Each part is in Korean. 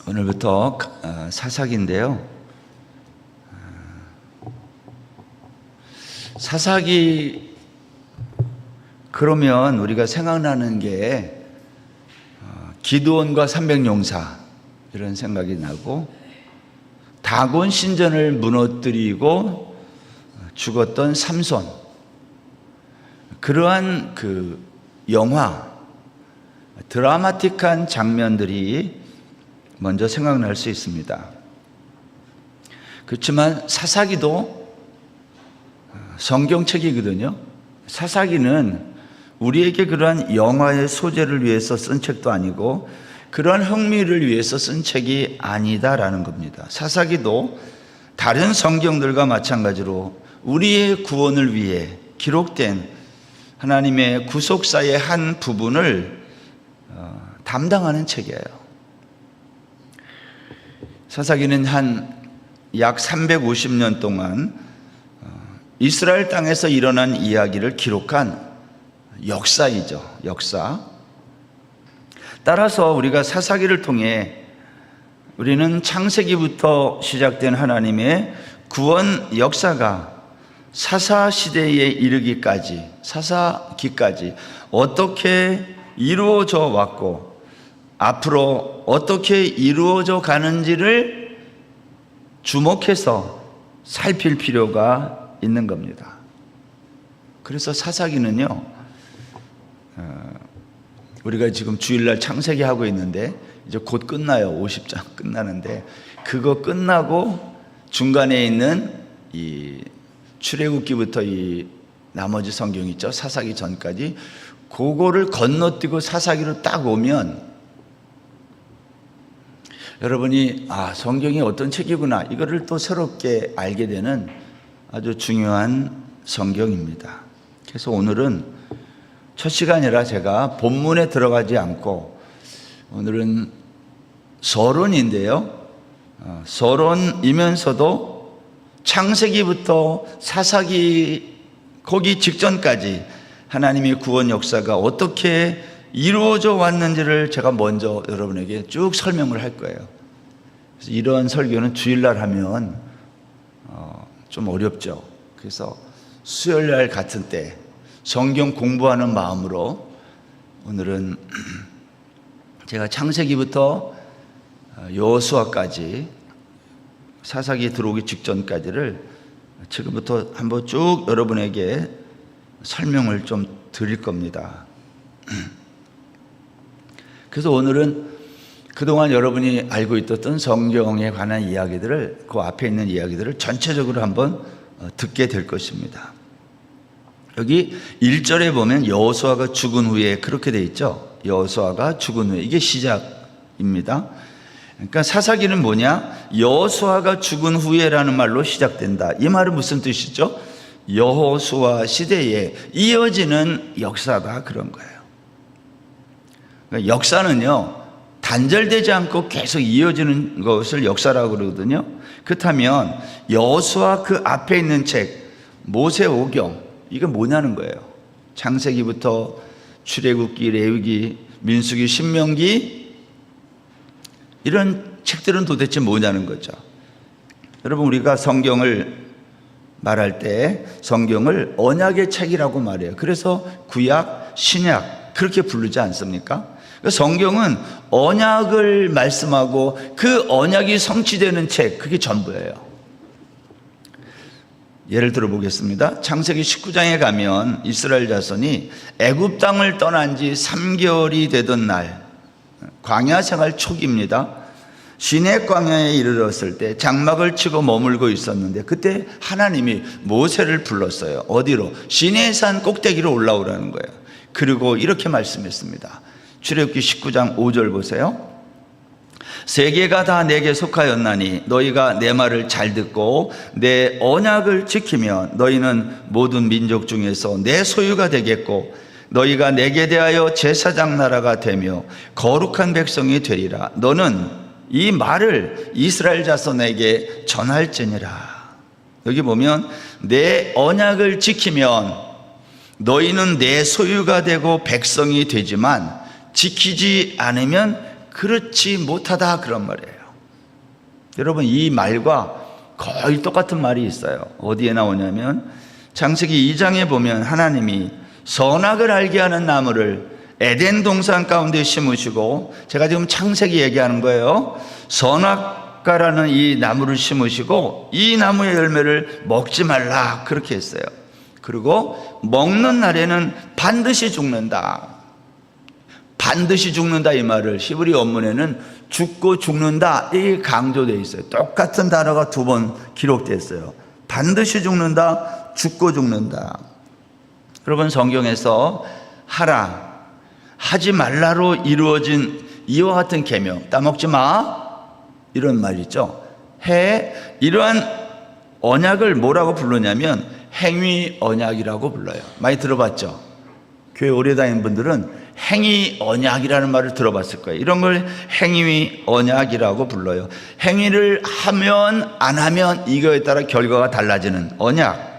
오늘부터 사사기인데요. 사사기 그러면 우리가 생각나는 게 기드온과 300용사 이런 생각이 나고, 다곤 신전을 무너뜨리고 죽었던 삼손, 그러한 그 영화, 드라마틱한 장면들이 먼저 생각날 수 있습니다. 그렇지만 사사기도 성경책이거든요. 사사기는 우리에게 그러한 영화의 소재를 위해서 쓴 책도 아니고 그러한 흥미를 위해서 쓴 책이 아니다라는 겁니다. 사사기도 다른 성경들과 마찬가지로 우리의 구원을 위해 기록된 하나님의 구속사의 한 부분을 담당하는 책이에요. 사사기는 약 350년 동안 이스라엘 땅에서 일어난 이야기를 기록한 역사이죠. 역사. 따라서 우리가 사사기를 통해 우리는 창세기부터 시작된 하나님의 구원 역사가 사사시대에 이르기까지, 사사기까지 어떻게 이루어져 왔고 앞으로 어떻게 이루어져 가는지를 주목해서 살필 필요가 있는 겁니다. 그래서 사사기는요, 우리가 지금 주일날 창세기 하고 있는데 이제 곧 끝나요. 50장 끝나는데, 그거 끝나고 중간에 있는 이 출애굽기부터 이 나머지 성경 있죠, 사사기 전까지, 그거를 건너뛰고 사사기로 딱 오면 여러분이 성경이 어떤 책이구나, 이거를 또 새롭게 알게 되는 아주 중요한 성경입니다. 그래서 오늘은 첫 시간이라 제가 본문에 들어가지 않고, 오늘은 서론인데요, 서론이면서도 창세기부터 사사기 거기 직전까지 하나님의 구원 역사가 어떻게 이루어져 왔는지를 제가 먼저 여러분에게 쭉 설명을 할 거예요. 그래서 이런 설교는 주일날 하면 좀 어렵죠. 그래서 수요일날 같은 때 성경 공부하는 마음으로 오늘은 제가 창세기부터 여호수아까지, 사사기 들어오기 직전까지를 지금부터 한번 쭉 여러분에게 설명을 좀 드릴 겁니다. 그래서 오늘은 그동안 여러분이 알고 있었던 성경에 관한 이야기들을, 그 앞에 있는 이야기들을 전체적으로 한번 듣게 될 것입니다. 여기 1절에 보면 여호수아가 죽은 후에 그렇게 돼 있죠. 여호수아가 죽은 후에, 이게 시작입니다. 그러니까 사사기는 뭐냐? 여호수아가 죽은 후에라는 말로 시작된다. 이 말은 무슨 뜻이죠? 여호수아 시대에 이어지는 역사다, 그런 거예요. 그러니까 역사는요, 단절되지 않고 계속 이어지는 것을 역사라고 그러거든요. 그렇다면 여호수아 그 앞에 있는 책 모세오경, 이게 뭐냐는 거예요. 창세기부터 출애굽기, 레위기, 민수기, 신명기, 이런 책들은 도대체 뭐냐는 거죠. 여러분, 우리가 성경을 말할 때 성경을 언약의 책이라고 말해요. 그래서 구약, 신약 그렇게 부르지 않습니까? 성경은 언약을 말씀하고 그 언약이 성취되는 책, 그게 전부예요. 예를 들어 보겠습니다. 창세기 19장에 가면 이스라엘 자손이 애굽 땅을 떠난 지 3개월이 되던 날, 광야 생활 초기입니다. 시내 광야에 이르렀을 때 장막을 치고 머물고 있었는데, 그때 하나님이 모세를 불렀어요. 어디로? 시내산 꼭대기로 올라오라는 거예요. 그리고 이렇게 말씀했습니다. 출애굽기 19장 5절 보세요. 세계가 다 내게 속하였나니 너희가 내 말을 잘 듣고 내 언약을 지키면 너희는 모든 민족 중에서 내 소유가 되겠고 너희가 내게 대하여 제사장 나라가 되며 거룩한 백성이 되리라. 너는 이 말을 이스라엘 자손에게 전할지니라. 여기 보면 내 언약을 지키면 너희는 내 소유가 되고 백성이 되지만 지키지 않으면 그렇지 못하다, 그런 말이에요. 여러분, 이 말과 거의 똑같은 말이 있어요. 어디에 나오냐면 창세기 2장에 보면 하나님이 선악을 알게 하는 나무를 에덴 동산 가운데 심으시고, 제가 지금 창세기 얘기하는 거예요. 선악과라는 이 나무를 심으시고 이 나무의 열매를 먹지 말라 그렇게 했어요. 그리고 먹는 날에는 반드시 죽는다. 반드시 죽는다 이 말을 히브리 원문에는 죽고 죽는다 이 강조되어 있어요. 똑같은 단어가 두 번 기록되어 요 반드시 죽는다, 죽고 죽는다. 여러분, 성경에서 하라, 하지 말라로 이루어진 이와 같은 계명, 따먹지 마 이런 말 있죠. 해, 이러한 언약을 뭐라고 부르냐면 행위 언약이라고 불러요. 많이 들어봤죠? 교회 오래 다니는 분들은 행위 언약이라는 말을 들어봤을 거예요. 이런 걸 행위 언약이라고 불러요. 행위를 하면 안 하면 이거에 따라 결과가 달라지는 언약.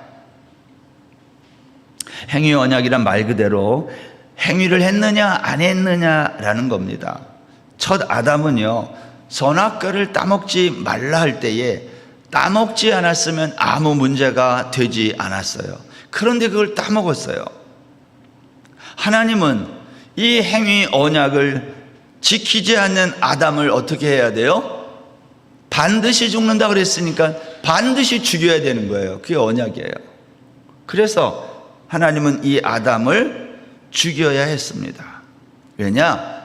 행위 언약이란 말 그대로 행위를 했느냐 안 했느냐라는 겁니다. 첫 아담은요, 선악과를 따먹지 말라 할 때에 따먹지 않았으면 아무 문제가 되지 않았어요. 그런데 그걸 따먹었어요. 하나님은 이 행위 언약을 지키지 않는 아담을 어떻게 해야 돼요? 반드시 죽는다 그랬으니까 반드시 죽여야 되는 거예요. 그게 언약이에요. 그래서 하나님은 이 아담을 죽여야 했습니다. 왜냐?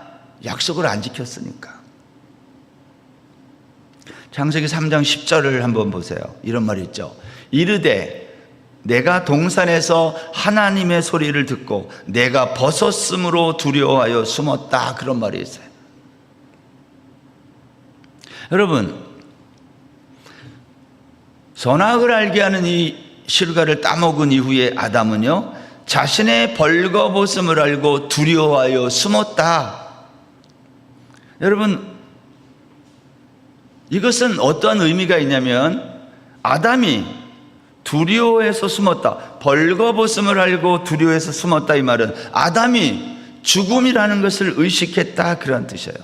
약속을 안 지켰으니까. 창세기 3장 10절을 한번 보세요. 이런 말이 있죠. 이르되 내가 동산에서 하나님의 소리를 듣고 내가 벗었으므로 두려워하여 숨었다. 그런 말이 있어요. 여러분, 선악을 알게 하는 이 실과를 따먹은 이후에 아담은요, 자신의 벌거벗음을 알고 두려워하여 숨었다. 여러분, 이것은 어떠한 의미가 있냐면 아담이 두려워해서 숨었다. 벌거벗음을 알고 두려워해서 숨었다. 이 말은 아담이 죽음이라는 것을 의식했다 그런 뜻이에요.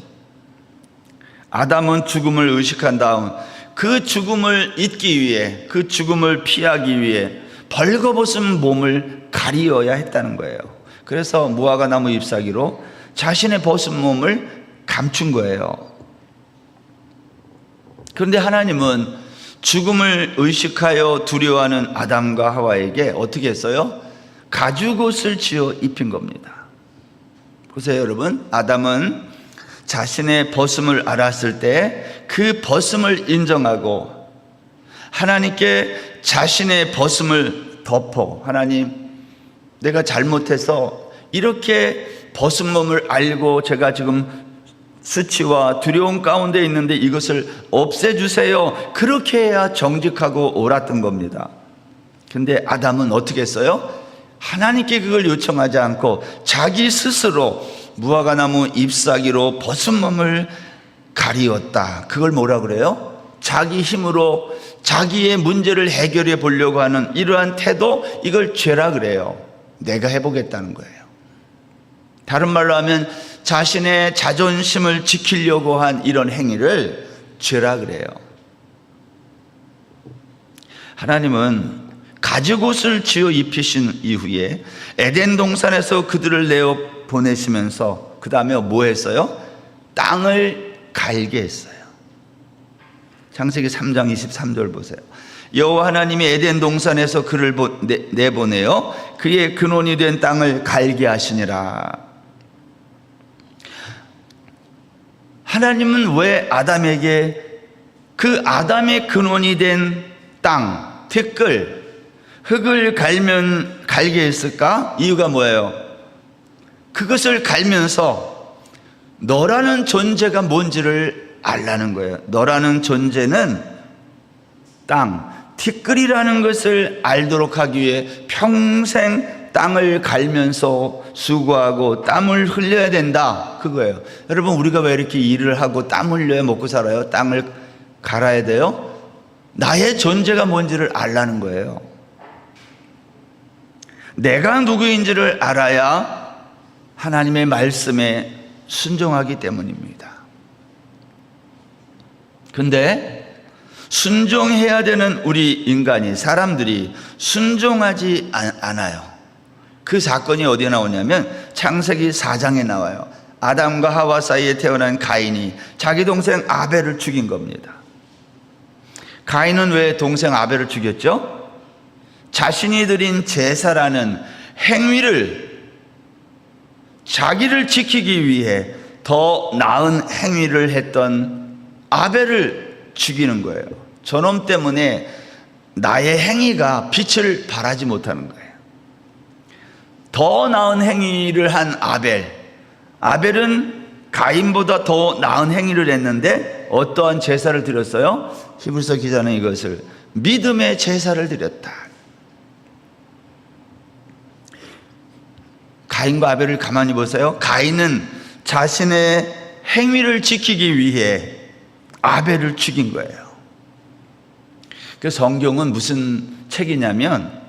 아담은 죽음을 의식한 다음 그 죽음을 잊기 위해, 그 죽음을 피하기 위해 벌거벗은 몸을 가리어야 했다는 거예요. 그래서 무화과 나무 잎사귀로 자신의 벗은 몸을 감춘 거예요. 그런데 하나님은 죽음을 의식하여 두려워하는 아담과 하와에게 어떻게 했어요? 가죽옷을 지어 입힌 겁니다. 보세요, 여러분. 아담은 자신의 벗음을 알았을 때 그 벗음을 인정하고 하나님께 자신의 벗음을 덮어, 하나님, 내가 잘못해서 이렇게 벗은 몸을 알고 제가 지금 수치와 두려움 가운데 있는데 이것을 없애주세요. 그렇게 해야 정직하고 옳았던 겁니다. 근데 아담은 어떻게 했어요? 하나님께 그걸 요청하지 않고 자기 스스로 무화과 나무 잎사귀로 벗은 몸을 가리웠다. 그걸 뭐라 그래요? 자기 힘으로 자기의 문제를 해결해 보려고 하는 이러한 태도, 이걸 죄라 그래요. 내가 해보겠다는 거예요. 다른 말로 하면 자신의 자존심을 지키려고 한 이런 행위를 죄라 그래요. 하나님은 가죽옷을 지어 입히신 이후에 에덴 동산에서 그들을 내어 보내시면서 그 다음에 뭐 했어요? 땅을 갈게 했어요. 창세기 3장 23절 보세요. 여호와 하나님이 에덴 동산에서 그를 내보내어 그의 근원이 된 땅을 갈게 하시니라. 하나님은 왜 아담에게 그 아담의 근원이 된 땅, 티끌, 흙을 갈게 했을까? 이유가 뭐예요? 그것을 갈면서 너라는 존재가 뭔지를 알라는 거예요. 너라는 존재는 땅, 티끌이라는 것을 알도록 하기 위해 평생 땅을 갈면서 수고하고 땀을 흘려야 된다. 그거예요. 여러분, 우리가 왜 이렇게 일을 하고 땀 흘려야 먹고 살아요? 땅을 갈아야 돼요? 나의 존재가 뭔지를 알라는 거예요. 내가 누구인지를 알아야 하나님의 말씀에 순종하기 때문입니다. 근데 순종해야 되는 우리 인간이, 사람들이 순종하지 않아요. 그 사건이 어디에 나오냐면 창세기 4장에 나와요. 아담과 하와 사이에 태어난 가인이 자기 동생 아벨을 죽인 겁니다. 가인은 왜 동생 아벨을 죽였죠? 자신이 드린 제사라는 행위를, 자기를 지키기 위해 더 나은 행위를 했던 아벨을 죽이는 거예요. 저놈 때문에 나의 행위가 빛을 발하지 못하는 거예요. 더 나은 행위를 한 아벨은 가인보다 더 나은 행위를 했는데 어떠한 제사를 드렸어요? 히브리서 기자는 이것을 믿음의 제사를 드렸다. 가인과 아벨을 가만히 보세요. 가인은 자신의 행위를 지키기 위해 아벨을 죽인 거예요. 그 성경은 무슨 책이냐면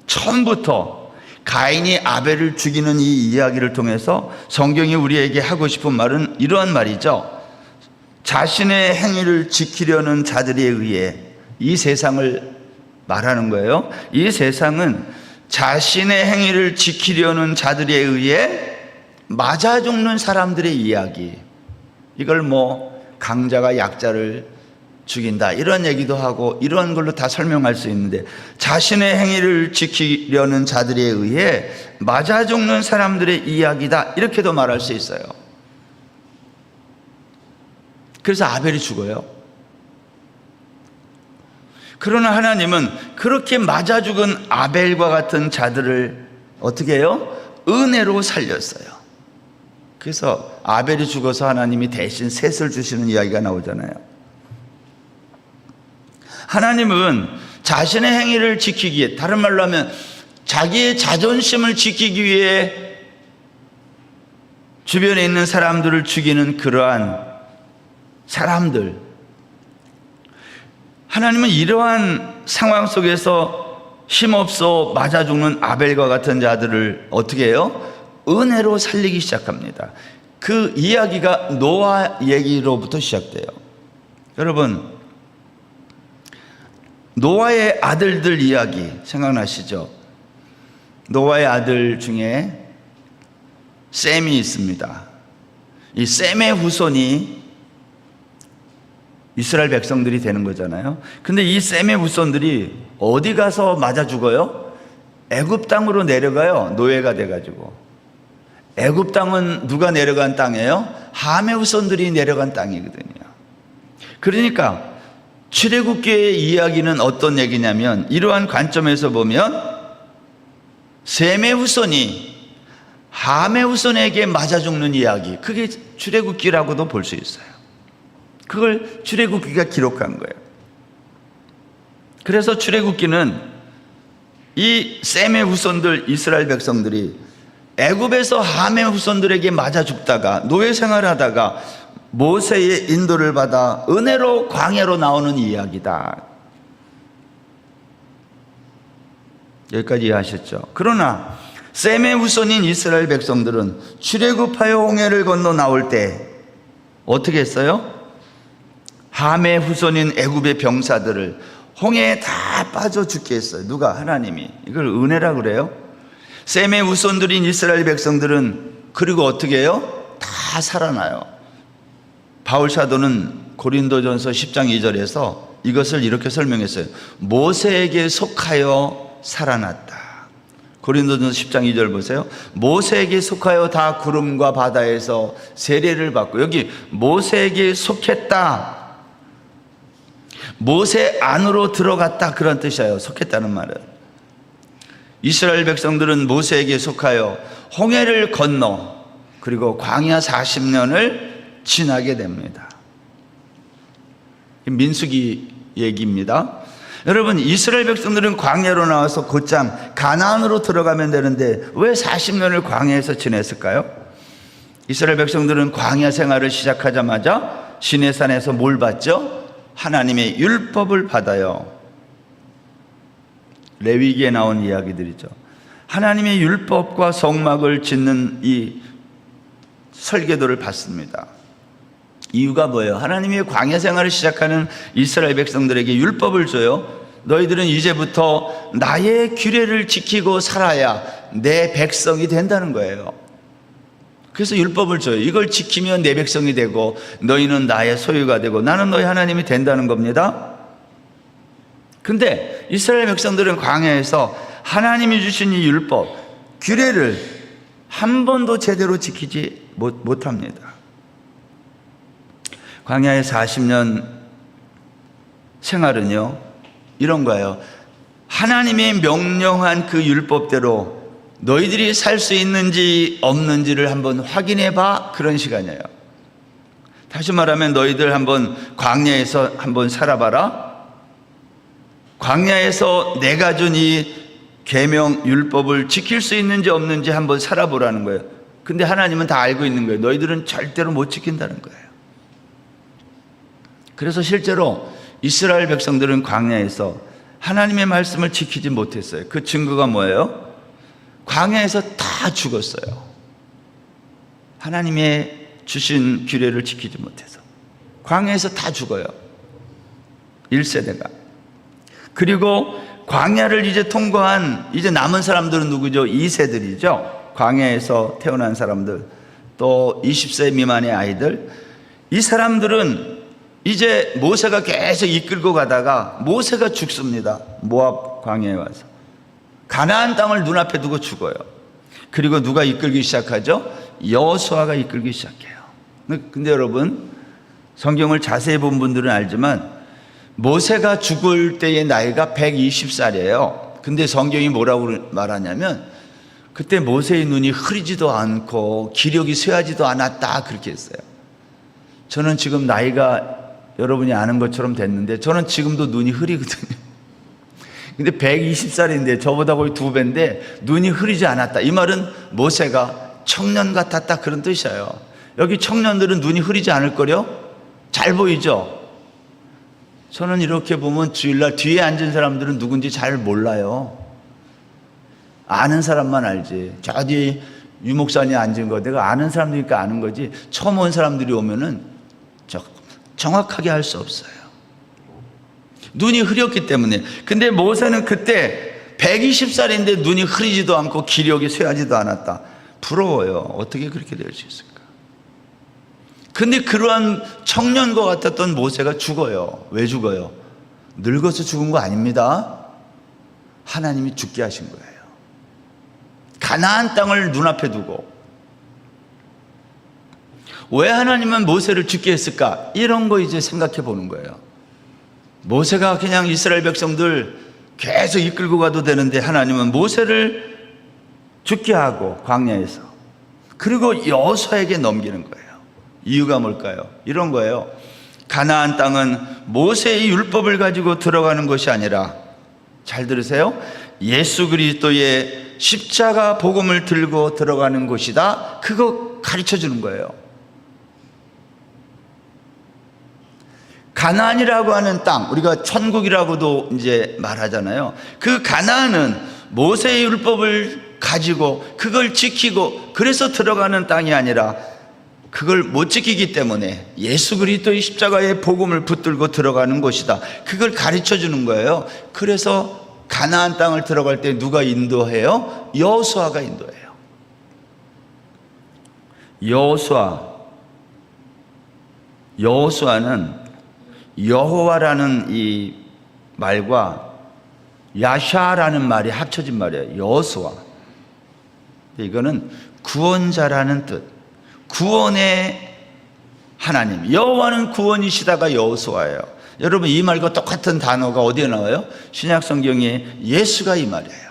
처음부터 가인이 아벨을 죽이는 이 이야기를 통해서 성경이 우리에게 하고 싶은 말은 이러한 말이죠. 자신의 행위를 지키려는 자들에 의해 이 세상을 말하는 거예요. 이 세상은 자신의 행위를 지키려는 자들에 의해 맞아 죽는 사람들의 이야기, 이걸 뭐 강자가 약자를 죽인다 이런 얘기도 하고 이런 걸로 다 설명할 수 있는데, 자신의 행위를 지키려는 자들에 의해 맞아 죽는 사람들의 이야기다 이렇게도 말할 수 있어요. 그래서 아벨이 죽어요. 그러나 하나님은 그렇게 맞아 죽은 아벨과 같은 자들을 어떻게 해요? 은혜로 살렸어요. 그래서 아벨이 죽어서 하나님이 대신 셋을 주시는 이야기가 나오잖아요. 하나님은 자신의 행위를 지키기 위해, 다른 말로 하면 자기의 자존심을 지키기 위해 주변에 있는 사람들을 죽이는 그러한 사람들, 하나님은 이러한 상황 속에서 힘없어 맞아 죽는 아벨과 같은 자들을 어떻게 해요? 은혜로 살리기 시작합니다. 그 이야기가 노아 얘기로부터 시작돼요. 여러분, 노아의 아들들 이야기 생각나시죠? 노아의 아들 중에 셈이 있습니다. 이 셈의 후손이 이스라엘 백성들이 되는 거잖아요. 근데 이 셈의 후손들이 어디 가서 맞아 죽어요? 애굽 땅으로 내려가요. 노예가 돼가지고. 애굽 땅은 누가 내려간 땅이에요? 함의 후손들이 내려간 땅이거든요. 그러니까 출애굽기의 이야기는 어떤 얘기냐면, 이러한 관점에서 보면 셈의 후손이 함의 후손에게 맞아 죽는 이야기, 그게 출애굽기라고도 볼 수 있어요. 그걸 출애굽기가 기록한 거예요. 그래서 출애굽기는 이 셈의 후손들 이스라엘 백성들이 애굽에서 함의 후손들에게 맞아 죽다가 노예 생활하다가 모세의 인도를 받아 은혜로 광야로 나오는 이야기다. 여기까지 이해하셨죠? 그러나 셈의 후손인 이스라엘 백성들은 출애굽하여 홍해를 건너 나올 때 어떻게 했어요? 함의 후손인 애굽의 병사들을 홍해에 다 빠져 죽게 했어요. 누가? 하나님이. 이걸 은혜라 그래요. 셈의 후손들인 이스라엘 백성들은 그리고 어떻게 해요? 다 살아나요. 바울 사도는 고린도전서 10장 2절에서 이것을 이렇게 설명했어요. 모세에게 속하여 살아났다. 고린도전서 10장 2절 보세요. 모세에게 속하여 다 구름과 바다에서 세례를 받고, 여기 모세에게 속했다, 모세 안으로 들어갔다, 그런 뜻이에요. 속했다는 말은. 이스라엘 백성들은 모세에게 속하여 홍해를 건너 그리고 광야 40년을 지나게 됩니다. 민수기 얘기입니다. 여러분, 이스라엘 백성들은 광야로 나와서 곧장 가나안으로 들어가면 되는데 왜 40년을 광야에서 지냈을까요? 이스라엘 백성들은 광야 생활을 시작하자마자 시내산에서 뭘 받죠? 하나님의 율법을 받아요. 레위기에 나온 이야기들이죠. 하나님의 율법과 성막을 짓는 이 설계도를 받습니다. 이유가 뭐예요? 하나님이 광야 생활을 시작하는 이스라엘 백성들에게 율법을 줘요. 너희들은 이제부터 나의 규례를 지키고 살아야 내 백성이 된다는 거예요. 그래서 율법을 줘요. 이걸 지키면 내 백성이 되고 너희는 나의 소유가 되고 나는 너희 하나님이 된다는 겁니다. 근데 이스라엘 백성들은 광야에서 하나님이 주신 이 율법, 규례를 한 번도 제대로 지키지 못합니다. 광야의 40년 생활은요, 이런 거예요. 하나님이 명령한 그 율법대로 너희들이 살 수 있는지 없는지를 한번 확인해 봐. 그런 시간이에요. 다시 말하면 너희들 한번 광야에서 한번 살아봐라. 광야에서 내가 준 이 계명 율법을 지킬 수 있는지 없는지 한번 살아보라는 거예요. 근데 하나님은 다 알고 있는 거예요. 너희들은 절대로 못 지킨다는 거예요. 그래서 실제로 이스라엘 백성들은 광야에서 하나님의 말씀을 지키지 못했어요. 그 증거가 뭐예요? 광야에서 다 죽었어요. 하나님의 주신 규례를 지키지 못해서 광야에서 다 죽어요. 1세대가. 그리고 광야를 이제 통과한 이제 남은 사람들은 누구죠? 2세들이죠. 광야에서 태어난 사람들, 또 20세 미만의 아이들. 이 사람들은 이제 모세가 계속 이끌고 가다가 모세가 죽습니다. 모압 광야에 와서 가나안 땅을 눈앞에 두고 죽어요. 그리고 누가 이끌기 시작하죠? 여호수아가 이끌기 시작해요. 근데 여러분, 성경을 자세히 본 분들은 알지만 모세가 죽을 때의 나이가 120살이에요. 근데 성경이 뭐라고 말하냐면 그때 모세의 눈이 흐리지도 않고 기력이 쇠하지도 않았다, 그렇게 했어요. 저는 지금 나이가 여러분이 아는 것처럼 됐는데 저는 지금도 눈이 흐리거든요. 근데 120살인데 저보다 거의 2배인데 눈이 흐리지 않았다. 이 말은 모세가 청년 같았다, 그런 뜻이에요. 여기 청년들은 눈이 흐리지 않을 거요? 잘 보이죠? 저는 이렇게 보면 주일날 뒤에 앉은 사람들은 누군지 잘 몰라요. 아는 사람만 알지. 저 뒤에 유목사님 앉은 거 내가 아는 사람들이니까 아는 거지, 처음 온 사람들이 오면은 정확하게 할 수 없어요. 눈이 흐렸기 때문에. 근데 모세는 그때 120살인데 눈이 흐리지도 않고 기력이 쇠하지도 않았다. 부러워요. 어떻게 그렇게 될 수 있을까? 근데 그러한 청년과 같았던 모세가 죽어요. 왜 죽어요? 늙어서 죽은 거 아닙니다. 하나님이 죽게 하신 거예요. 가나안 땅을 눈앞에 두고. 왜 하나님은 모세를 죽게 했을까? 이런 거 이제 생각해 보는 거예요. 모세가 그냥 이스라엘 백성들 계속 이끌고 가도 되는데 하나님은 모세를 죽게 하고 광야에서, 그리고 여호수아에게 넘기는 거예요. 이유가 뭘까요? 이런 거예요. 가나안 땅은 모세의 율법을 가지고 들어가는 것이 아니라, 잘 들으세요, 예수 그리스도의 십자가 복음을 들고 들어가는 곳이다. 그거 가르쳐 주는 거예요. 가나안이라고 하는 땅, 우리가 천국이라고도 이제 말하잖아요. 그 가나안은 모세의 율법을 가지고 그걸 지키고 그래서 들어가는 땅이 아니라 그걸 못 지키기 때문에 예수 그리스도의 십자가의 복음을 붙들고 들어가는 곳이다. 그걸 가르쳐 주는 거예요. 그래서 가나안 땅을 들어갈 때 누가 인도해요? 여호수아가 인도해요. 여호수아는 여호와라는 이 말과 야샤라는 말이 합쳐진 말이에요. 여호수아. 이거는 구원자라는 뜻. 구원의 하나님, 여호와는 구원이시다가 여호수아예요. 여러분, 이 말과 똑같은 단어가 어디에 나와요? 신약 성경에 예수가 이 말이에요.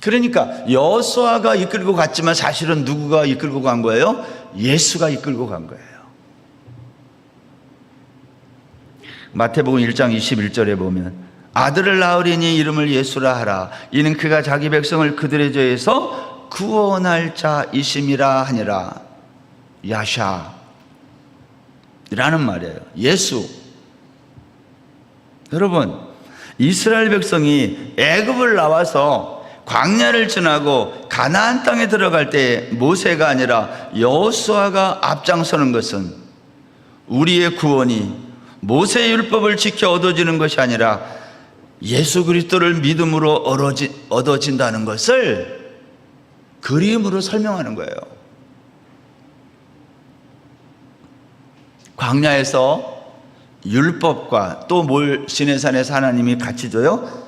그러니까 여호수아가 이끌고 갔지만 사실은 누구가 이끌고 간 거예요? 예수가 이끌고 간 거예요. 마태복음 1장 21절에 보면 아들을 낳으리니 이름을 예수라 하라. 이는 그가 자기 백성을 그들의 죄에서 구원할 자이심이라 하니라. 야샤 라는 말이에요. 예수. 여러분, 이스라엘 백성이 애굽을 나와서 광야를 지나고 가나안 땅에 들어갈 때 모세가 아니라 여호수아가 앞장서는 것은 우리의 구원이 모세의 율법을 지켜 얻어지는 것이 아니라 예수 그리스도를 믿음으로 얻어진다는 것을 그림으로 설명하는 거예요. 광야에서 율법과 또 뭘 시내산에서 하나님이 같이 줘요?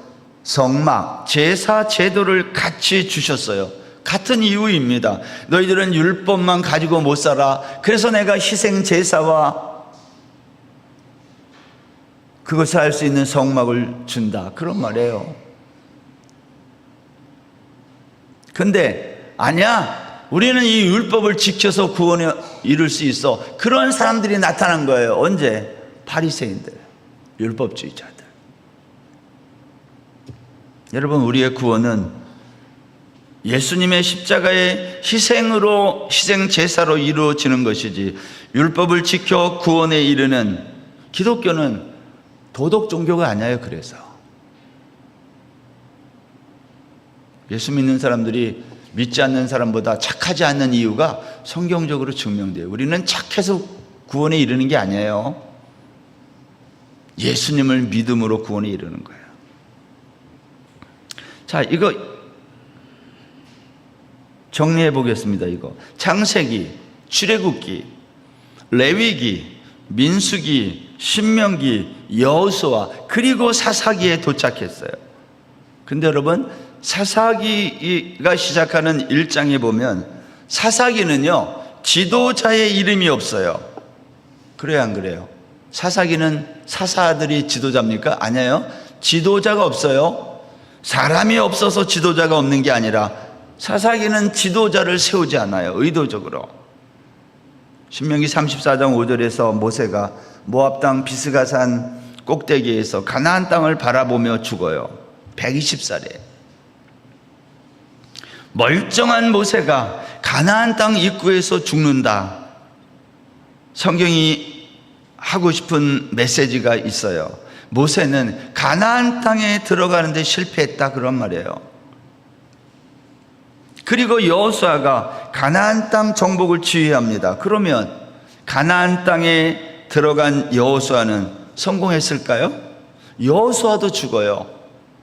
성막, 제사, 제도를 같이 주셨어요. 같은 이유입니다. 너희들은 율법만 가지고 못 살아. 그래서 내가 희생 제사와 그것을 할 수 있는 성막을 준다. 그런 말이에요. 근데 아니야. 우리는 이 율법을 지켜서 구원에 이룰 수 있어. 그런 사람들이 나타난 거예요. 언제? 바리새인들, 율법주의자들. 여러분, 우리의 구원은 예수님의 십자가의 희생으로, 희생 제사로 이루어지는 것이지 율법을 지켜 구원에 이르는, 기독교는 도덕 종교가 아니에요. 그래서 예수 믿는 사람들이 믿지 않는 사람보다 착하지 않는 이유가 성경적으로 증명돼요. 우리는 착해서 구원에 이르는 게 아니에요. 예수님을 믿음으로 구원에 이르는 거예요. 자, 이거 정리해 보겠습니다. 이거 창세기, 출애굽기, 레위기, 민수기, 신명기, 여호수아, 그리고 사사기에 도착했어요. 근데 여러분, 사사기가 시작하는 1장에 보면 사사기는요, 지도자의 이름이 없어요. 그래요, 안 그래요? 사사기는 사사들이 지도자입니까? 아니에요. 지도자가 없어요. 사람이 없어서 지도자가 없는 게 아니라 사사기는 지도자를 세우지 않아요. 의도적으로. 신명기 34장 5절에서 모세가 모압 땅 비스가산 꼭대기에서 가나안 땅을 바라보며 죽어요. 120살에. 멀쩡한 모세가 가나안 땅 입구에서 죽는다. 성경이 하고 싶은 메시지가 있어요. 모세는 가나안 땅에 들어가는데 실패했다, 그런 말이에요. 그리고 여호수아가 가나안 땅 정복을 지휘합니다. 그러면 가나안 땅에 들어간 여호수아는 성공했을까요? 여호수아도 죽어요.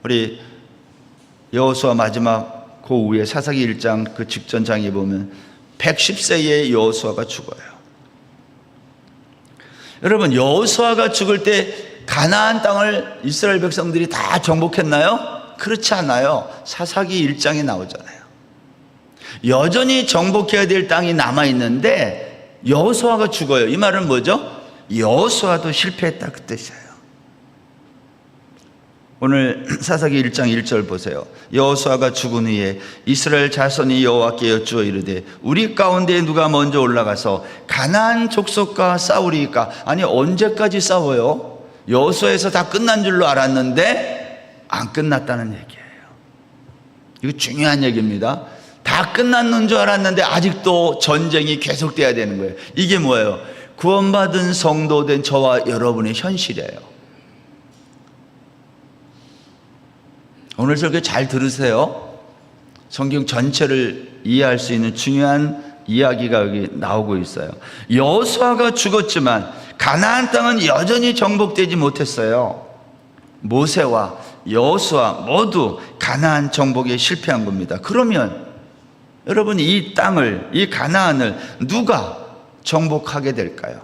우리 여호수아 마지막 그 후에 사사기 1장 그 직전 장에 보면 110세의 여호수아가 죽어요. 여러분, 여호수아가 죽을 때 가나안 땅을 이스라엘 백성들이 다 정복했나요? 그렇지 않아요. 사사기 1장에 나오잖아요. 여전히 정복해야 될 땅이 남아있는데 여호수아가 죽어요. 이 말은 뭐죠? 여호수아도 실패했다, 그 뜻이에요. 오늘 사사기 1장 1절 보세요. 여호수아가 죽은 후에 이스라엘 자손이 여호와께 여쭈어 이르되 우리 가운데 누가 먼저 올라가서 가나안 족속과 싸우리이까? 아니, 언제까지 싸워요? 여호수아에서 다 끝난 줄로 알았는데 안 끝났다는 얘기예요. 이거 중요한 얘기입니다. 다 끝났는 줄 알았는데 아직도 전쟁이 계속돼야 되는 거예요. 이게 뭐예요? 구원받은 성도된 저와 여러분의 현실이에요. 오늘 설교 잘 들으세요. 성경 전체를 이해할 수 있는 중요한 이야기가 여기 나오고 있어요. 여호수아가 죽었지만 가나안 땅은 여전히 정복되지 못했어요. 모세와 여호수아 모두 가나안 정복에 실패한 겁니다. 그러면 여러분, 이 땅을, 이 가나안을 누가 정복하게 될까요?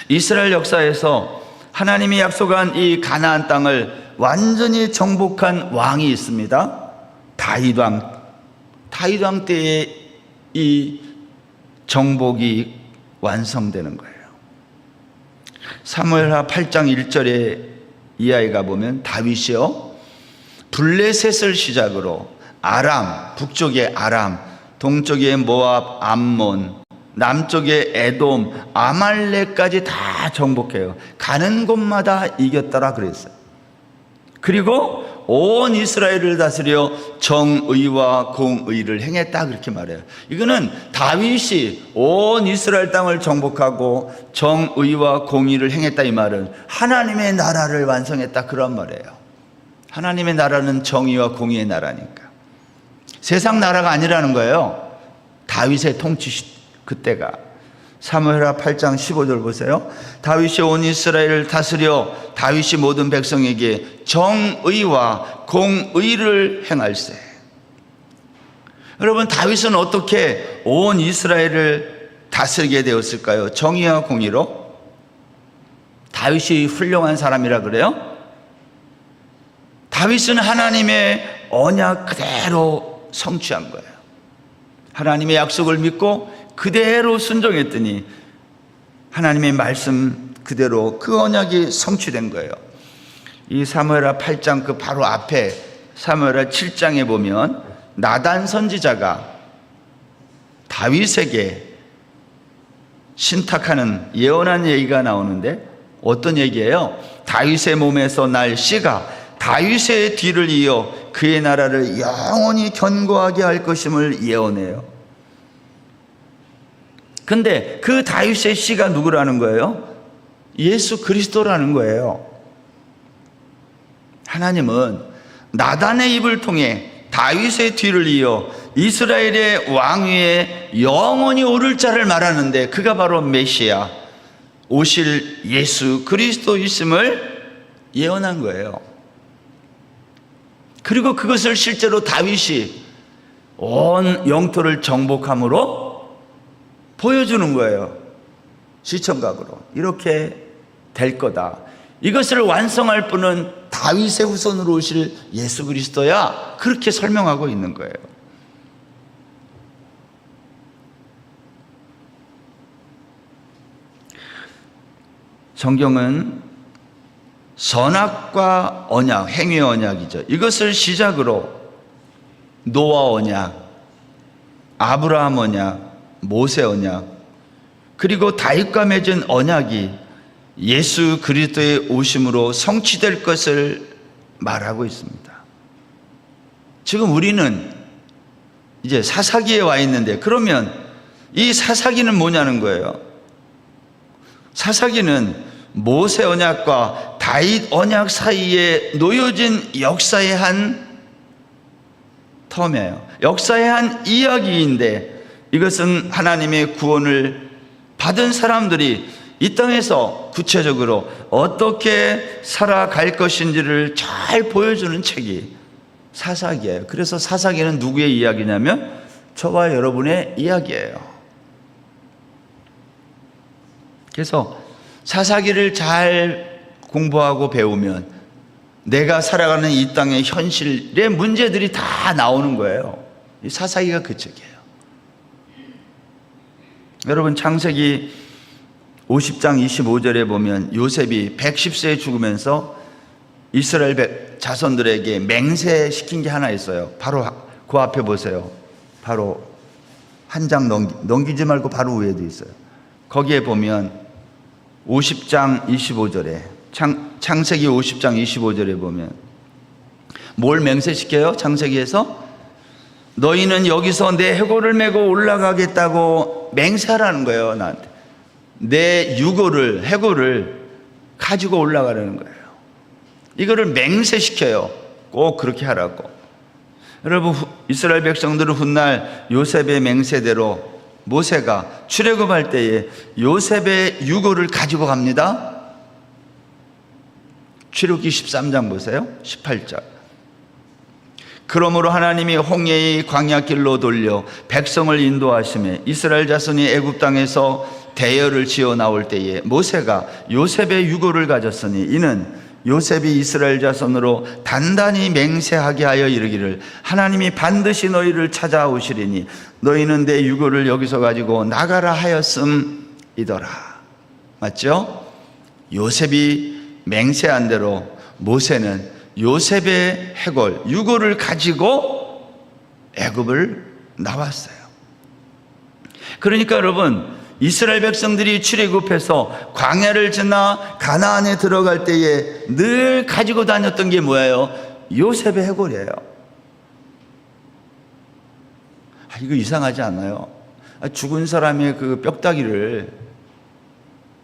이스라엘 역사에서 하나님이 약속한 이 가나안 땅을 완전히 정복한 왕이 있습니다. 다윗 왕. 다윗 왕 때에 이 정복이 완성되는 거예요. 사무엘하 8장 1절에 이하에 보면 다윗이요, 블레셋을 시작으로 아람, 북쪽의 아람, 동쪽의 모압, 암몬, 남쪽의 에돔, 아말렉까지 다 정복해요. 가는 곳마다 이겼더라 그랬어요. 그리고 온 이스라엘을 다스려 정의와 공의를 행했다, 그렇게 말해요. 이거는 다윗이 온 이스라엘 땅을 정복하고 정의와 공의를 행했다, 이 말은 하나님의 나라를 완성했다, 그런 말이에요. 하나님의 나라는 정의와 공의의 나라니까. 세상 나라가 아니라는 거예요. 다윗의 통치 그때가. 사무엘하 8장 15절 보세요. 다윗이 온 이스라엘을 다스려 다윗이 모든 백성에게 정의와 공의를 행할세. 여러분, 다윗은 어떻게 온 이스라엘을 다스리게 되었을까요? 정의와 공의로? 다윗이 훌륭한 사람이라 그래요? 다윗은 하나님의 언약 그대로 성취한 거예요. 하나님의 약속을 믿고 그대로 순종했더니 하나님의 말씀 그대로 그 언약이 성취된 거예요. 이 사무엘하 8장 그 바로 앞에 사무엘하 7장에 보면 나단 선지자가 다윗에게 신탁하는 예언한 얘기가 나오는데 어떤 얘기예요? 다윗의 몸에서 날 씨가 다윗의 뒤를 이어 그의 나라를 영원히 견고하게 할 것임을 예언해요. 근데 그 다윗의 씨가 누구라는 거예요? 예수 그리스도라는 거예요. 하나님은 나단의 입을 통해 다윗의 뒤를 이어 이스라엘의 왕위에 영원히 오를 자를 말하는데 그가 바로 메시아, 오실 예수 그리스도이심을 예언한 거예요. 그리고 그것을 실제로 다윗이 온 영토를 정복함으로 보여주는 거예요. 시청각으로 이렇게 될 거다. 이것을 완성할 분은 다윗의 후손으로 오실 예수 그리스도야. 그렇게 설명하고 있는 거예요. 성경은 선악과 언약, 행위 언약이죠. 이것을 시작으로 노아 언약, 아브라함 언약, 모세 언약, 그리고 다윗과 맺은 언약이 예수 그리스도의 오심으로 성취될 것을 말하고 있습니다. 지금 우리는 이제 사사기에 와 있는데 그러면 이 사사기는 뭐냐는 거예요. 사사기는 모세 언약과 다윗 언약 사이에 놓여진 역사의 한 텀이에요. 역사의 한 이야기인데 이것은 하나님의 구원을 받은 사람들이 이 땅에서 구체적으로 어떻게 살아갈 것인지를 잘 보여주는 책이 사사기예요. 그래서 사사기는 누구의 이야기냐면 저와 여러분의 이야기예요. 그래서 사사기를 잘 공부하고 배우면 내가 살아가는 이 땅의 현실의 문제들이 다 나오는 거예요. 이 사사기가 그 책이에요. 여러분, 창세기 50장 25절에 보면 요셉이 110세에 죽으면서 이스라엘 자손들에게 맹세시킨 게 하나 있어요. 바로 그 앞에 보세요. 바로 한 장 넘기지 말고 바로 위에도 있어요. 거기에 보면 50장 25절에 창세기 50장 25절에 보면 뭘 맹세시켜요? 창세기에서 너희는 여기서 내 해골을 메고 올라가겠다고 맹세하라는 거예요. 나한테 내 유골을, 해골을 가지고 올라가라는 거예요. 이거를 맹세시켜요. 꼭 그렇게 하라고. 여러분, 이스라엘 백성들은 훗날 요셉의 맹세대로 모세가 출애굽할 때에 요셉의 유골을 가지고 갑니다. 출애굽기 13장 보세요. 18절. 그러므로 하나님이 홍해의 광야길로 돌려 백성을 인도하시매 이스라엘 자손이 애굽 땅에서 대열을 지어 나올 때에 모세가 요셉의 유골을 가졌으니 이는 요셉이 이스라엘 자손으로 단단히 맹세하게 하여 이르기를 하나님이 반드시 너희를 찾아오시리니 너희는 내 유골을 여기서 가지고 나가라 하였음이더라. 맞죠? 요셉이 맹세한 대로 모세는 요셉의 해골, 유골을 가지고 애굽을 나왔어요. 그러니까 여러분, 이스라엘 백성들이 출애굽해서 광야를 지나 가나안에 들어갈 때에 늘 가지고 다녔던 게 뭐예요? 요셉의 해골이에요. 이거 이상하지 않아요? 죽은 사람의 그 뼈다귀를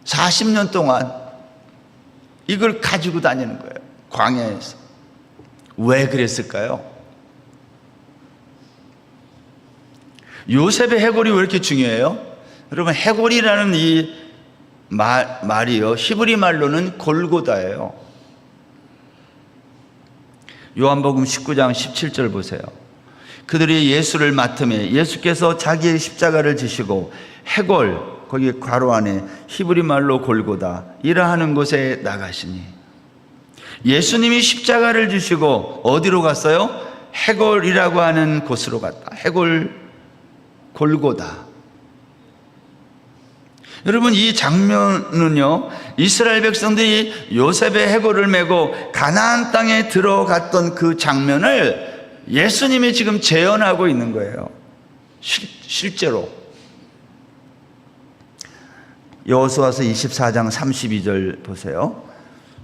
40년 동안 이걸 가지고 다니는 거예요. 광야에서. 왜 그랬을까요? 요셉의 해골이 왜 이렇게 중요해요? 여러분, 해골이라는 이 말이요, 히브리 말로는 골고다예요. 요한복음 19장 17절 보세요. 그들이 예수를 맡음에 예수께서 자기의 십자가를 지시고 해골, 거기 괄호 안에 히브리 말로 골고다 이라 하는 곳에 나가시니, 예수님이 십자가를 지시고 어디로 갔어요? 해골이라고 하는 곳으로 갔다. 해골, 골고다. 여러분, 이 장면은요, 이스라엘 백성들이 요셉의 해골을 메고 가나안 땅에 들어갔던 그 장면을 예수님이 지금 재현하고 있는 거예요. 실제로. 여호수아서 24장 32절 보세요.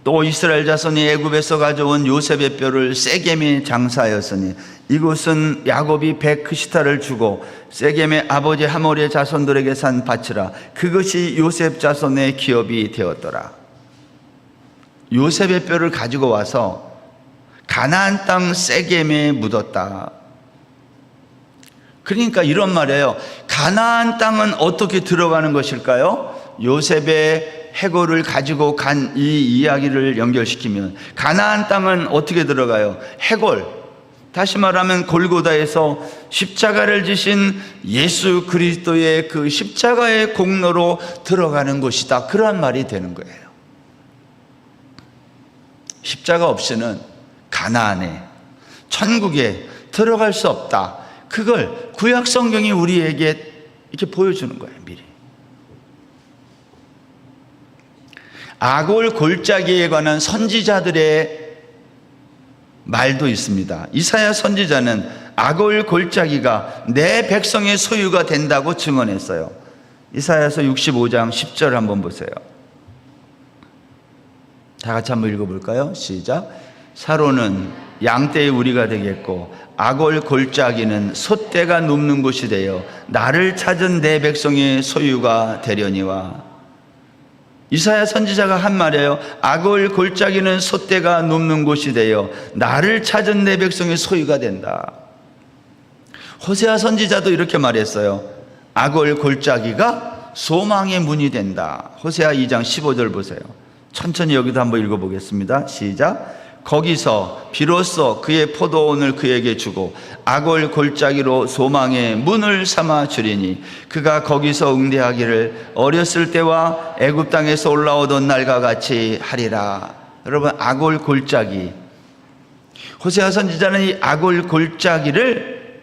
또 이스라엘 자손이 애굽에서 가져온 요셉의 뼈를 세겜에 장사하였으니 이곳은 야곱이 베크시타를 주고 세겜의 아버지 하모리의 자손들에게 산 밭이라. 그것이 요셉 자손의 기업이 되었더라. 요셉의 뼈를 가지고 와서 가나안 땅 세겜에 묻었다. 그러니까 이런 말이에요. 가나안 땅은 어떻게 들어가는 것일까요? 요셉의 해골을 가지고 간 이 이야기를 연결시키면 가나안 땅은 어떻게 들어가요? 해골, 다시 말하면 골고다에서 십자가를 지신 예수 그리스도의 그 십자가의 공로로 들어가는 곳이다. 그러한 말이 되는 거예요. 십자가 없이는 가나안에, 천국에 들어갈 수 없다. 그걸 구약 성경이 우리에게 이렇게 보여주는 거예요, 미리. 아골 골짜기에 관한 선지자들의 말도 있습니다. 이사야 선지자는 아골 골짜기가 내 백성의 소유가 된다고 증언했어요. 이사야서 65장 10절 한번 보세요. 다 같이 한번 읽어볼까요? 시작. 사로는 양떼의 우리가 되겠고 아골 골짜기는 솥대가 눕는 곳이 되어 나를 찾은 내 백성의 소유가 되려니와. 이사야 선지자가 한 말이에요. 아골 골짜기는 솥대가 눕는 곳이 되어 나를 찾은 내 백성의 소유가 된다. 호세아 선지자도 이렇게 말했어요. 아골 골짜기가 소망의 문이 된다. 호세아 2장 15절 보세요. 천천히 여기도 한번 읽어보겠습니다. 시작. 거기서 비로소 그의 포도원을 그에게 주고 아골 골짜기로 소망의 문을 삼아 주리니 그가 거기서 응대하기를 어렸을 때와 애굽 땅에서 올라오던 날과 같이 하리라. 여러분, 아골 골짜기, 호세아 선지자는 이 아골 골짜기를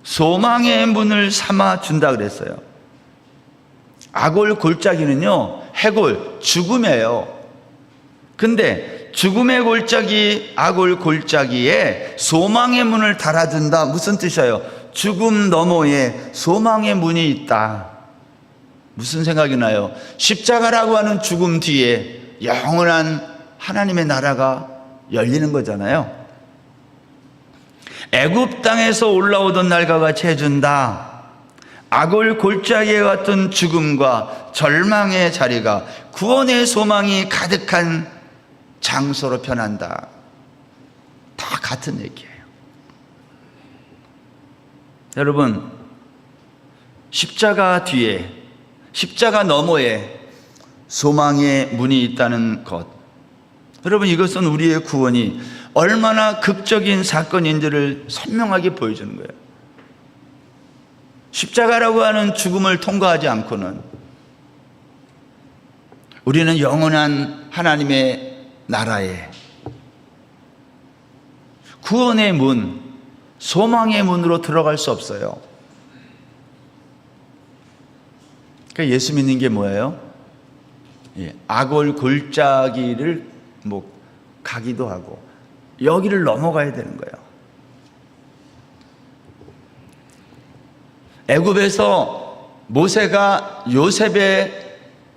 소망의 문을 삼아 준다 그랬어요. 아골 골짜기는요, 해골, 죽음이에요. 근데 죽음의 골짜기, 아골 골짜기에 소망의 문을 달아준다. 무슨 뜻이에요? 죽음 너머에 소망의 문이 있다. 무슨 생각이 나요? 십자가라고 하는 죽음 뒤에 영원한 하나님의 나라가 열리는 거잖아요. 애굽 땅에서 올라오던 날과 같이 해준다. 아골 골짜기에 같은 죽음과 절망의 자리가 구원의 소망이 가득한 장소로 변한다. 다 같은 얘기예요. 여러분, 십자가 뒤에, 십자가 너머에 소망의 문이 있다는 것, 여러분, 이것은 우리의 구원이 얼마나 극적인 사건인지를 선명하게 보여주는 거예요. 십자가라고 하는 죽음을 통과하지 않고는 우리는 영원한 하나님의 나라에, 구원의 문, 소망의 문으로 들어갈 수 없어요. 그러니까 예수 믿는 게 뭐예요? 아골 골짜기를 가기도 하고 여기를 넘어가야 되는 거예요. 애굽에서 모세가 요셉의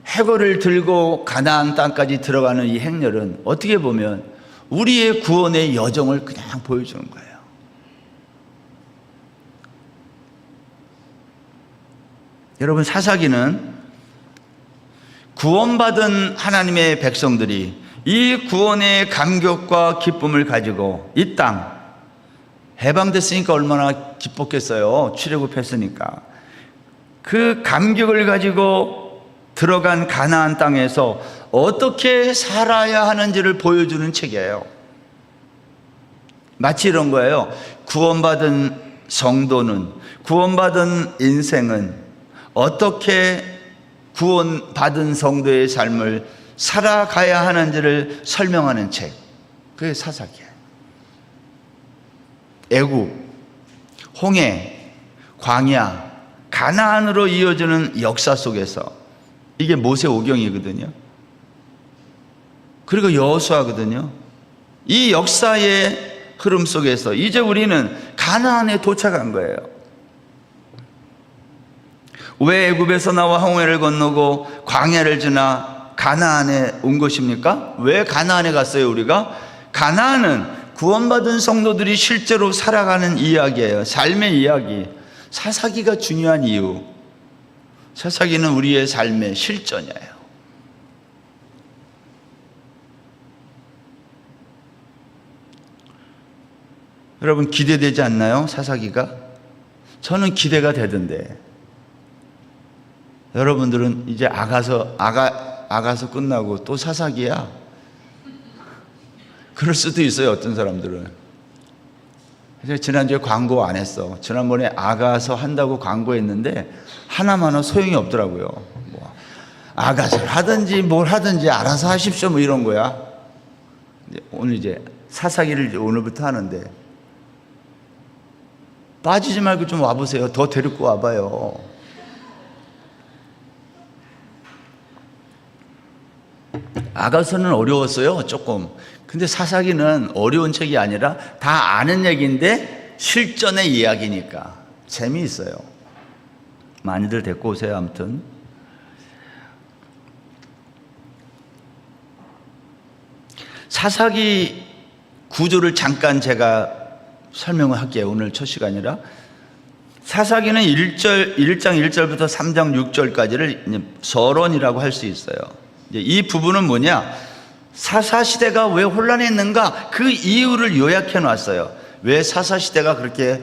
해골을 들고 가나안 땅까지 들어가는 이 행렬은 어떻게 보면 우리의 구원의 여정을 그냥 보여주는 거예요. 여러분, 사사기는 구원받은 하나님의 백성들이 이 구원의 감격과 기쁨을 가지고 이 땅, 해방됐으니까 얼마나 기뻤겠어요. 출애굽했으니까. 그 감격을 가지고 들어간 가나안 땅에서 어떻게 살아야 하는지를 보여주는 책이에요. 마치 이런 거예요. 구원받은 성도는, 구원받은 인생은 어떻게 구원받은 성도의 삶을 살아가야 하는지를 설명하는 책. 그게 사사기예요. 애굽, 홍해, 광야, 가나안으로 이어지는 역사 속에서 이게 모세오경이거든요. 그리고 여호수아거든요. 이 역사의 흐름 속에서 이제 우리는 가나안에 도착한 거예요. 왜 애굽에서 나와 홍해를 건너고 광야를 지나 가나안에 온 것입니까? 왜 가나안에 갔어요, 우리가? 가나안은 구원받은 성도들이 실제로 살아가는 이야기예요. 삶의 이야기. 사사기가 중요한 이유. 사사기는 우리의 삶의 실전이에요. 여러분 기대되지 않나요? 사사기가? 저는 기대가 되던데. 여러분들은 이제 아가서 끝나고 또 사사기야? 그럴 수도 있어요, 어떤 사람들은. 그래서 지난주에 광고 안 했어. 지난번에 아가서 한다고 광고했는데 하나만 소용이 없더라고요. 뭐 아가서를 하든지 뭘 하든지 알아서 하십시오, 뭐 이런 거야. 오늘 이제 사사기를 오늘부터 하는데 빠지지 말고 좀 와보세요. 더 데리고 와봐요. 아가서는 어려웠어요, 조금. 근데 사사기는 어려운 책이 아니라 다 아는 얘기인데 실전의 이야기니까 재미있어요. 많이들 데리고 오세요. 아무튼 사사기 구조를 잠깐 제가 설명을 할게요. 오늘 첫 시간이라. 사사기는 1장 1절부터 3장 6절까지를 서론이라고 할 수 있어요. 이 부분은 뭐냐? 사사시대가 왜 혼란했는가? 그 이유를 요약해 놨어요. 왜 사사시대가 그렇게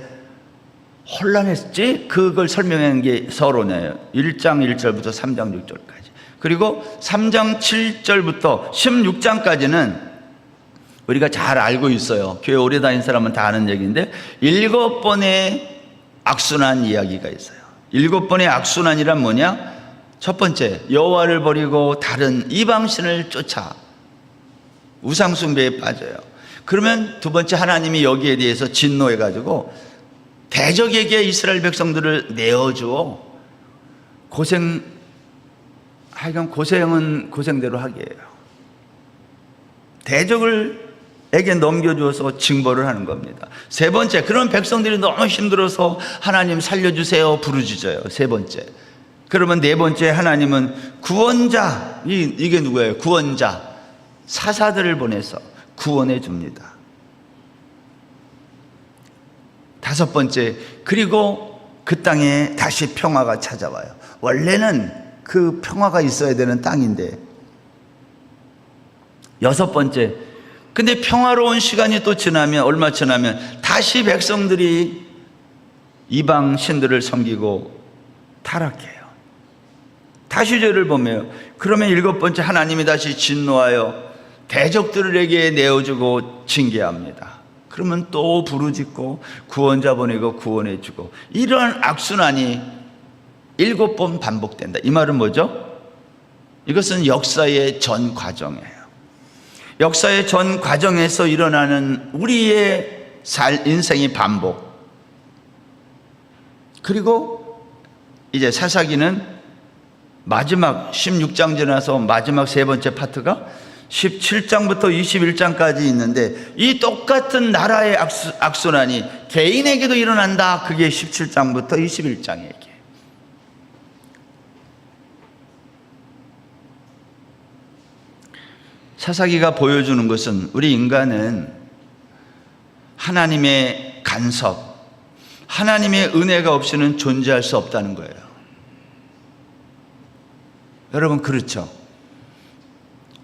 혼란했지? 그걸 설명한 게 서론이에요. 1장 1절부터 3장 6절까지. 그리고 3장 7절부터 16장까지는 우리가 잘 알고 있어요. 교회 오래 다닌 사람은 다 아는 얘기인데 7번의 악순환 이야기가 있어요. 7번의 악순환이란 뭐냐? 첫 번째, 여호와를 버리고 다른 이방신을 쫓아 우상 숭배에 빠져요. 그러면 두 번째, 하나님이 여기에 대해서 진노해가지고 대적에게 이스라엘 백성들을 내어주어 하여간 고생은 고생대로 하게 해요. 대적에게 넘겨주어서 징벌을 하는 겁니다. 세 번째, 그런 백성들이 너무 힘들어서 하나님 살려주세요 부르짖어요. 세 번째. 그러면 네 번째, 하나님은 구원자, 이게 누구예요? 구원자, 사사들을 보내서 구원해 줍니다. 다섯 번째, 그리고 그 땅에 다시 평화가 찾아와요. 원래는 그 평화가 있어야 되는 땅인데. 여섯 번째, 근데 평화로운 시간이 또 지나면, 얼마 지나면 다시 백성들이 이방 신들을 섬기고 타락해요. 다시 죄를 범해요. 그러면 일곱 번째, 하나님이 다시 진노하여 대적들에게 내어주고 징계합니다. 그러면 또 부르짖고 구원자 보내고 구원해주고, 이런 악순환이 7번 반복된다. 이 말은 뭐죠? 이것은 역사의 전 과정이에요. 역사의 전 과정에서 일어나는 우리의 인생의 반복. 그리고 이제 사사기는 마지막 16장 지나서 마지막 세 번째 파트가 17장부터 21장까지 있는데, 이 똑같은 나라의 악순환이 개인에게도 일어난다. 그게 17장부터 21장의 얘기예요. 사사기가 보여주는 것은 우리 인간은 하나님의 간섭, 하나님의 은혜가 없이는 존재할 수 없다는 거예요. 여러분, 그렇죠?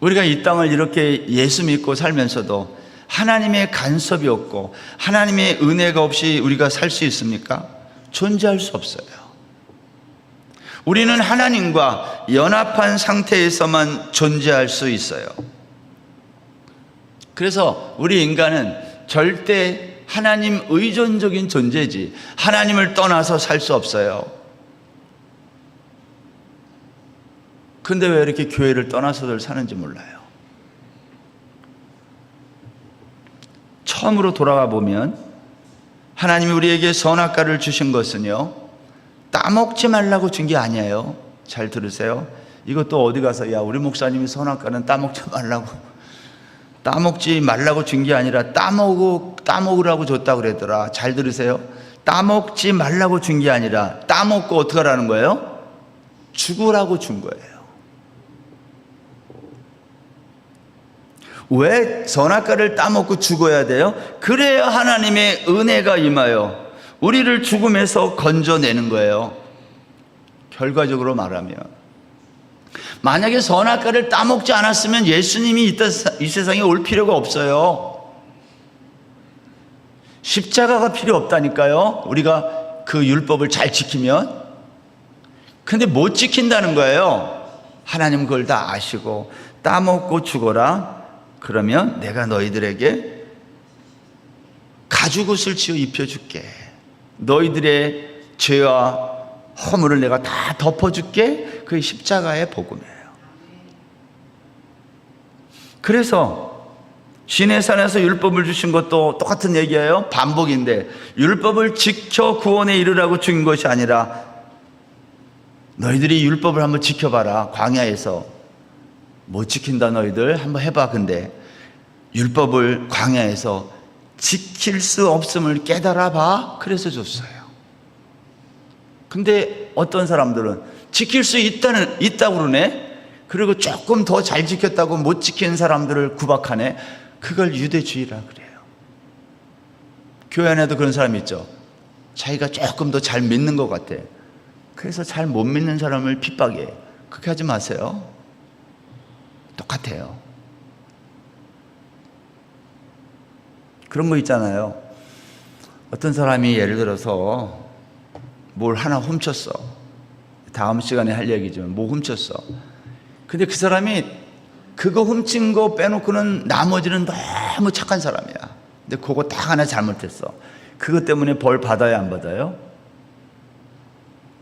우리가 이 땅을 이렇게 예수 믿고 살면서도 하나님의 간섭이 없고 하나님의 은혜가 없이 우리가 살 수 있습니까? 존재할 수 없어요. 우리는 하나님과 연합한 상태에서만 존재할 수 있어요. 그래서 우리 인간은 절대 하나님 의존적인 존재지 하나님을 떠나서 살 수 없어요. 근데 왜 이렇게 교회를 떠나서들 사는지 몰라요. 처음으로 돌아가 보면 하나님이 우리에게 선악과를 주신 것은요, 따먹지 말라고 준 게 아니에요. 잘 들으세요. 이것도 어디 가서 야 우리 목사님이 선악과는 따먹지 말라고 준 게 아니라 따먹으라고 줬다 그랬더라. 잘 들으세요. 따먹지 말라고 준 게 아니라 따먹고 어떻게 하라는 거예요? 죽으라고 준 거예요. 왜 선악과를 따먹고 죽어야 돼요? 그래야 하나님의 은혜가 임하여 우리를 죽음에서 건져내는 거예요. 결과적으로 말하면 만약에 선악과를 따먹지 않았으면 예수님이 이 세상에 올 필요가 없어요. 십자가가 필요 없다니까요. 우리가 그 율법을 잘 지키면. 근데 못 지킨다는 거예요. 하나님 그걸 다 아시고 따먹고 죽어라. 그러면 내가 너희들에게 가죽옷을 지어 입혀줄게. 너희들의 죄와 허물을 내가 다 덮어줄게. 그게 십자가의 복음이에요. 그래서 시내산에서 율법을 주신 것도 똑같은 얘기예요. 반복인데 율법을 지켜 구원에 이르라고 준 것이 아니라 너희들이 율법을 한번 지켜봐라. 광야에서 못 지킨다 너희들 한번 해봐. 근데 율법을 광야에서 지킬 수 없음을 깨달아 봐. 그래서 줬어요. 근데 어떤 사람들은 지킬 수 있다고 그러네. 그리고 조금 더 잘 지켰다고 못 지킨 사람들을 구박하네. 그걸 유대주의라 그래요. 교회 안에도 그런 사람이 있죠. 자기가 조금 더 잘 믿는 것 같아. 그래서 잘 못 믿는 사람을 핍박해. 그렇게 하지 마세요. 똑같아요. 그런 거 있잖아요. 어떤 사람이 예를 들어서 뭘 하나 훔쳤어. 다음 시간에 할 얘기지만 뭐 훔쳤어. 근데 그 사람이 그거 훔친 거 빼놓고는 나머지는 너무 착한 사람이야. 근데 그거 딱 하나 잘못했어. 그것 때문에 벌 받아야 안 받아요?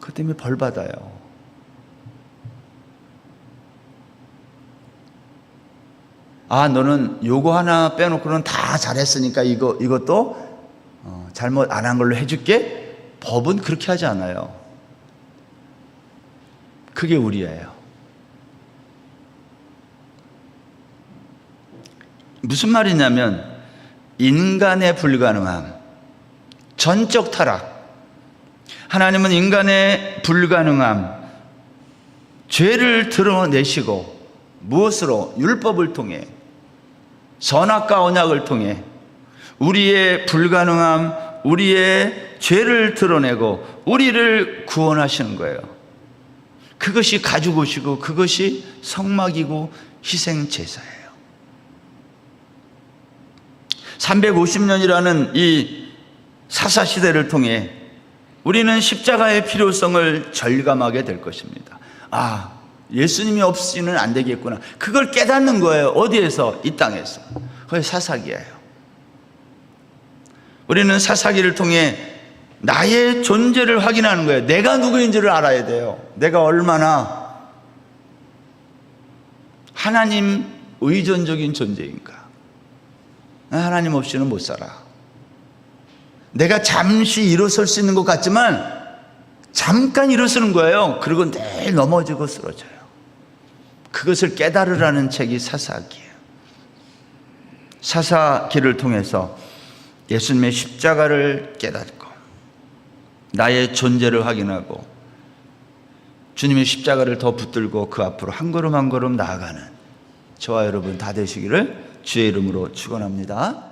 그것 때문에 벌 받아요. 아, 너는 요거 하나 빼놓고는 다 잘했으니까 이것도 잘못 안 한 걸로 해줄게? 법은 그렇게 하지 않아요. 그게 우리예요. 무슨 말이냐면 인간의 불가능함, 전적 타락. 하나님은 인간의 불가능함, 죄를 드러내시고 무엇으로? 율법을 통해, 선악과 언약을 통해 우리의 불가능함, 우리의 죄를 드러내고 우리를 구원하시는 거예요. 그것이 가죽옷이고 그것이 성막이고 희생제사예요. 350년이라는 이 사사시대를 통해 우리는 십자가의 필요성을 절감하게 될 것입니다. 아, 예수님이 없이는 안 되겠구나. 그걸 깨닫는 거예요. 어디에서? 이 땅에서. 그게 사사기예요. 우리는 사사기를 통해 나의 존재를 확인하는 거예요. 내가 누구인지를 알아야 돼요. 내가 얼마나 하나님 의존적인 존재인가. 하나님 없이는 못 살아. 내가 잠시 일어설 수 있는 것 같지만 잠깐 일어서는 거예요. 그리고 늘 넘어지고 쓰러져요. 그것을 깨달으라는 책이 사사기예요. 사사기를 통해서 예수님의 십자가를 깨닫고 나의 존재를 확인하고 주님의 십자가를 더 붙들고 그 앞으로 한 걸음 한 걸음 나아가는 저와 여러분 다 되시기를 주의 이름으로 축원합니다.